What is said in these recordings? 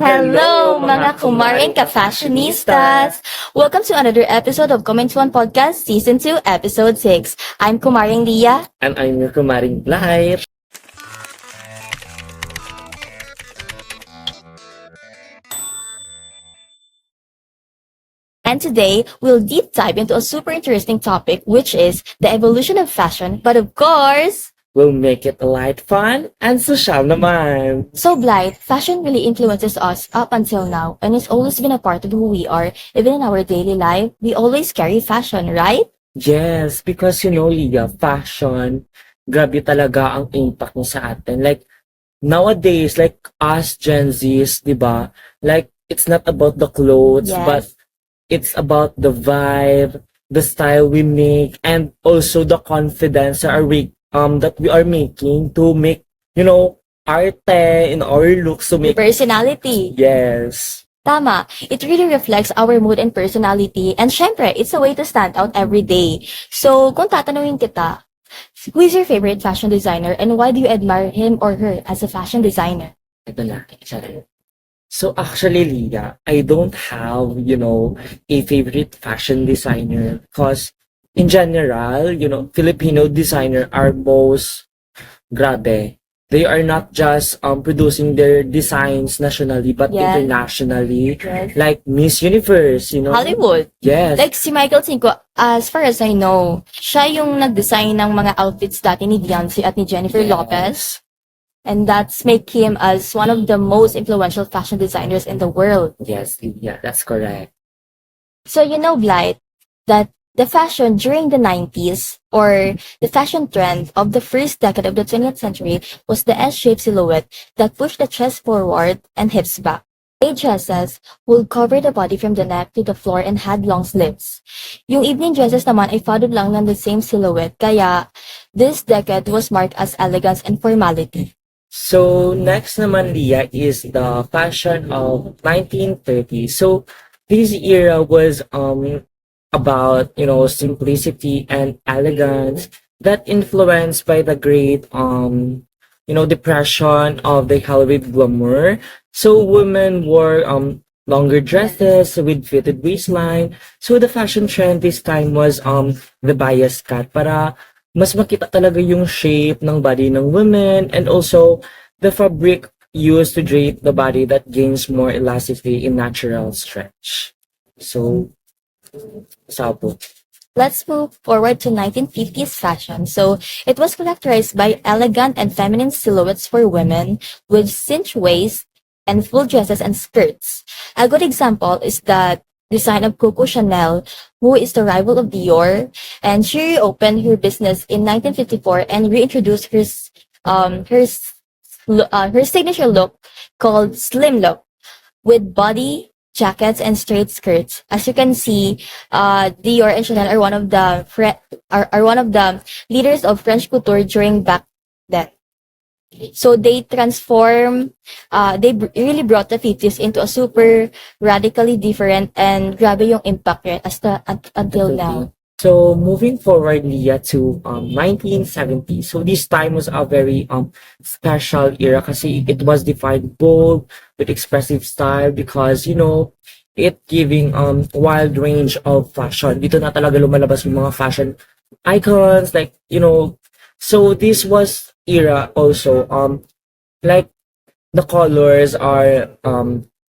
Hello, mga kumaring ka-fashionistas! Welcome to another episode of Communis Podcast Season 2, Episode 6. I'm Kumaring Lia. And I'm your Kumaring Blythe. And today, we'll deep dive into a super interesting topic, which is the evolution of fashion, but of course, We'll make it light, fun, and social naman. So Blythe, fashion really influences us up until now, and it's always been a part of who we are. Even in our daily life, we always carry fashion, right? Yes, because Lia, fashion, grabe talaga ang impact niya sa atin. Like, nowadays, like us Gen Zs, diba? Like, it's not about the clothes, Yes. but it's about the vibe, the style we make, and also the confidence that we are making to make, arte in our looks to make. Personality. Yes. Tama. It really reflects our mood and personality. And syempre, it's a way to stand out every day. So, kung tatanungin kita, who is your favorite fashion designer and why do you admire him or her as a fashion designer? Ito na. So actually, Lia, I don't have, a favorite fashion designer because in general, Filipino designer are most grabe. They are not just producing their designs nationally but Yes. internationally. Yes. Like Miss Universe, Hollywood. Yes. Like si Michael Cinco, as far as I know, siya yung nag-design ng mga outfits dati ni Beyonce at ni Jennifer Yes. Lopez. And that's make him as one of the most influential fashion designers in the world. Yes, Lia, that's correct. So Blythe, that the fashion during the 90s, or the fashion trend of the first decade of the 20th century, was the S-shaped silhouette that pushed the chest forward and hips back. A dresses would cover the body from the neck to the floor and had long sleeves. Yung evening dresses naman ay followed lang ng the same silhouette, kaya this decade was marked as elegance and formality. So next naman, Lia, is the fashion of 1930. So this era was about simplicity and elegance that influenced by the great depression of the Hollywood glamour. So women wore longer dresses with fitted waistline. So the fashion trend this time was the bias cut para mas makita talaga yung shape ng body ng women, and also the fabric used to drape the body that gains more elasticity in natural stretch. So Sabo. Let's move forward to 1950s fashion. So it was characterized by elegant and feminine silhouettes for women with cinched waist and full dresses and skirts. A good example is the design of Coco Chanel, who is the rival of Dior, and she reopened her business in 1954 and reintroduced her signature look called slim look with body, jackets, and straight skirts. As you can see, Dior and Chanel are one of the leaders of French couture during back then. So they really brought the 50s into a super radically different, and grabe yung impact until now. So moving forward, Lia, to 1970. So this time was a very special era kasi it was defined bold with expressive style because it giving wide range of fashion. Dito na talaga lumalabas yung mga fashion icons, like so this was era also like the colors are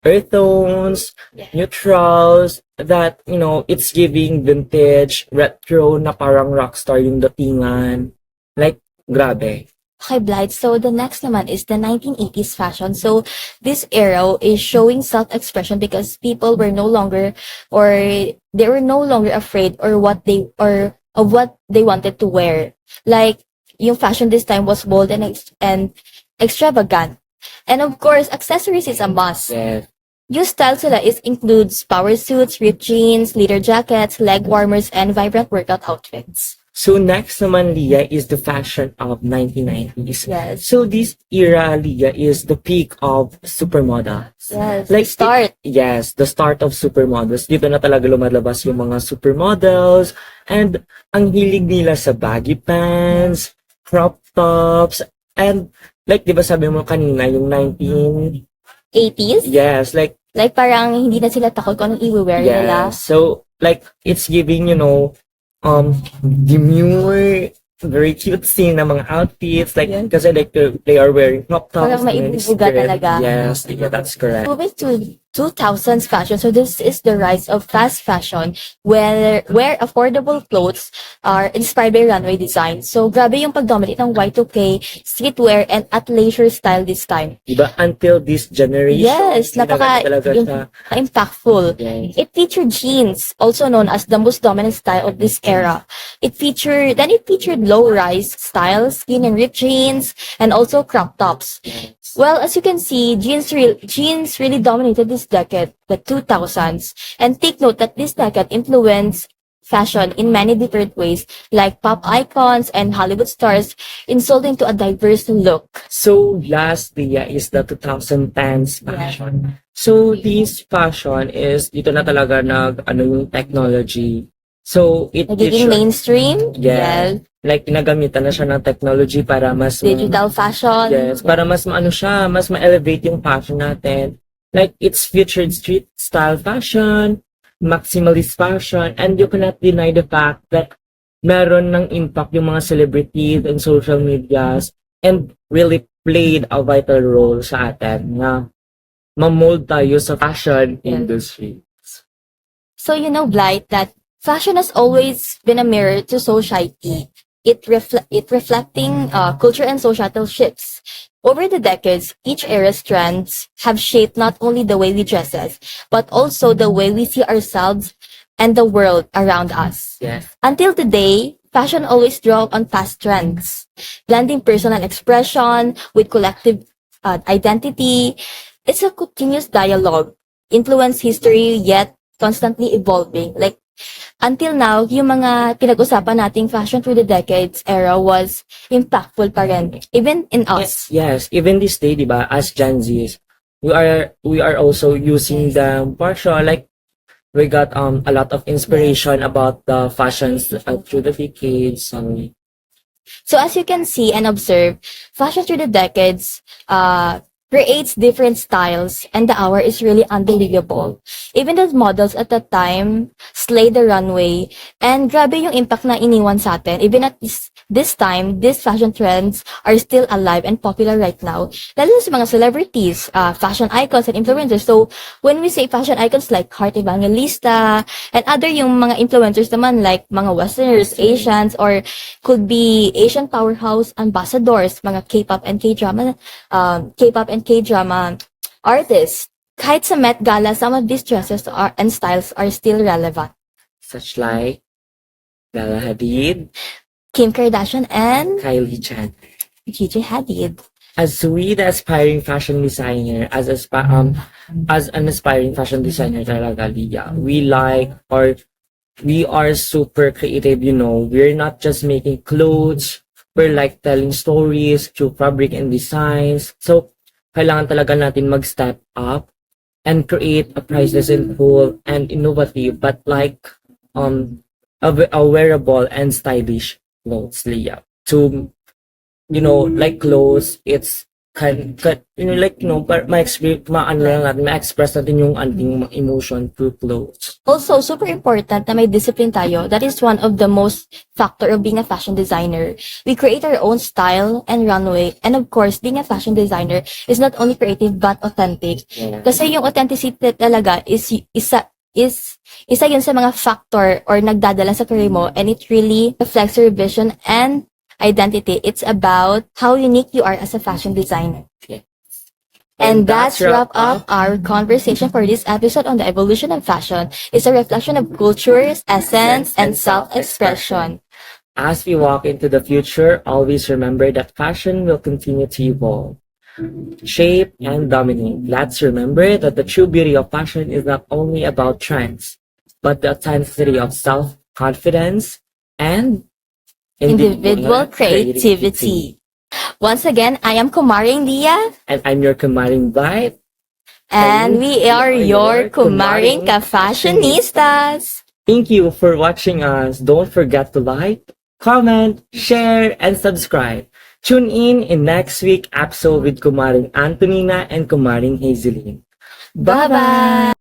earth tones, neutrals, that it's giving vintage, retro na parang rockstar yung datingan. Like, grabe. Okay, Blythe. So the next naman is the 1980s fashion. So this era is showing self-expression because people were no longer, or they were no longer afraid of what they wanted to wear. Like, yung fashion this time was bold and extravagant. And of course, accessories is a must. Yes. Yung style sila includes power suits, ripped jeans, leather jackets, leg warmers, and vibrant workout outfits. So next naman, Lia, is the fashion of 1990s. Yes. So this era, Lia, is the peak of supermodels. Yes. Like start. the start of supermodels. Dito na talaga lumalabas yung mga supermodels, and ang hilig nila sa baggy pants, crop tops, and like, di ba sabi mo kanina, yung 80s? yes, like, parang hindi na sila takot kung anong i-wear nila. yes. So, like, it's giving, demure, very cute scene na mga outfits, like, Yes. kasi like, they are wearing crop tops. Parang maibubuga talaga. Yes, yeah, that's correct. Moving to 2000s fashion, so this is the rise of fast fashion where affordable clothes are inspired by runway design. So grabe yung pagdominate ng Y2K, streetwear, and athleisure style this time. Diba, until this generation, Yes, impactful. Yes. It featured jeans, also known as the most dominant style of this era. It featured low-rise style, skin and ripped jeans, and also crop tops. Well, as you can see, jeans really dominated this decade, the 2000s. And take note that this decade influenced fashion in many different ways, like pop icons and Hollywood stars instilled into a diverse look. So lastly, is the 2010s fashion. So this fashion is, dito na talaga yung technology. So it nagiging mainstream. Yes. Like, ginagamitan na siya ng technology para mas digital fashion. Yes, para mas mas ma-elevate yung fashion natin. Like, it's featured street style fashion, maximalist fashion, and you cannot deny the fact that meron ng impact yung mga celebrities and social medias and really played a vital role sa atin na ma-mold tayo sa fashion industry. So, Blythe, that fashion has always been a mirror to society. It reflecting culture and societal shifts. Over the decades, each era's trends have shaped not only the way we dress, but also the way we see ourselves and the world around us. Yes. Until today, fashion always draws on past trends, blending personal expression with collective identity. It's a continuous dialogue, influence history, yet constantly evolving. Like, until now, yung mga pinag-usapan nating fashion through the decades era was impactful pa rin, even in us. Yes, even this day, diba, as Gen Zs, we are also using the fashion, like, we got a lot of inspiration about the fashions through the decades. So as you can see and observe, fashion through the decades creates different styles, and the hour is really unbelievable. Even the models at that time slayed the runway, and grabe yung impact na iniwan sa atin. Even at this time, these fashion trends are still alive and popular right now. Lalo sa mga celebrities, fashion icons and influencers. So when we say fashion icons like 𝒾𝒃 and other yung mga influencers naman like mga Westerners, Asians, or could be Asian powerhouse ambassadors, mga K-pop and K-drama artists. Kahit sa Met Gala, some of these dresses and styles are still relevant. Such like Bella Hadid, Kim Kardashian, and Kylie Jenner. Gigi Hadid. As we, the aspiring fashion designer, as an aspiring fashion designer talaga, Lia, we are super creative, We're not just making clothes, we're like telling stories through fabric and designs. So, kailangan talaga natin mag-step up and create a priceless and cool and innovative, but like, a wearable and stylish clothes, Lia. To, like clothes, it's ma-express natin yung ating emotion through clothes. Also, super important na may discipline tayo. That is one of the most factor of being a fashion designer. We create our own style and runway. And of course, being a fashion designer is not only creative but authentic. Yeah. Kasi yung authenticity talaga is isa yun sa mga factor or nagdadala sa career mo, and it really reflects your vision and identity. It's about how unique you are as a fashion designer. Yeah. And that's wrap up our conversation for this episode on the evolution of fashion. It's a reflection of cultures, essence, and self-expression. As we walk into the future, always remember that fashion will continue to evolve, shape, and dominate. Let's remember that the true beauty of fashion is not only about trends, but the authenticity of self-confidence and individual creativity. Once again, I am Kumaring Lia. And I'm your Kumaring Blythe. And we are your Kumaring Ka-Fashionistas. Thank you for watching us. Don't forget to like, comment, share, and subscribe. Tune in next week episode with Kumaring Antonina and Kumaring Hazeline. Bye-bye!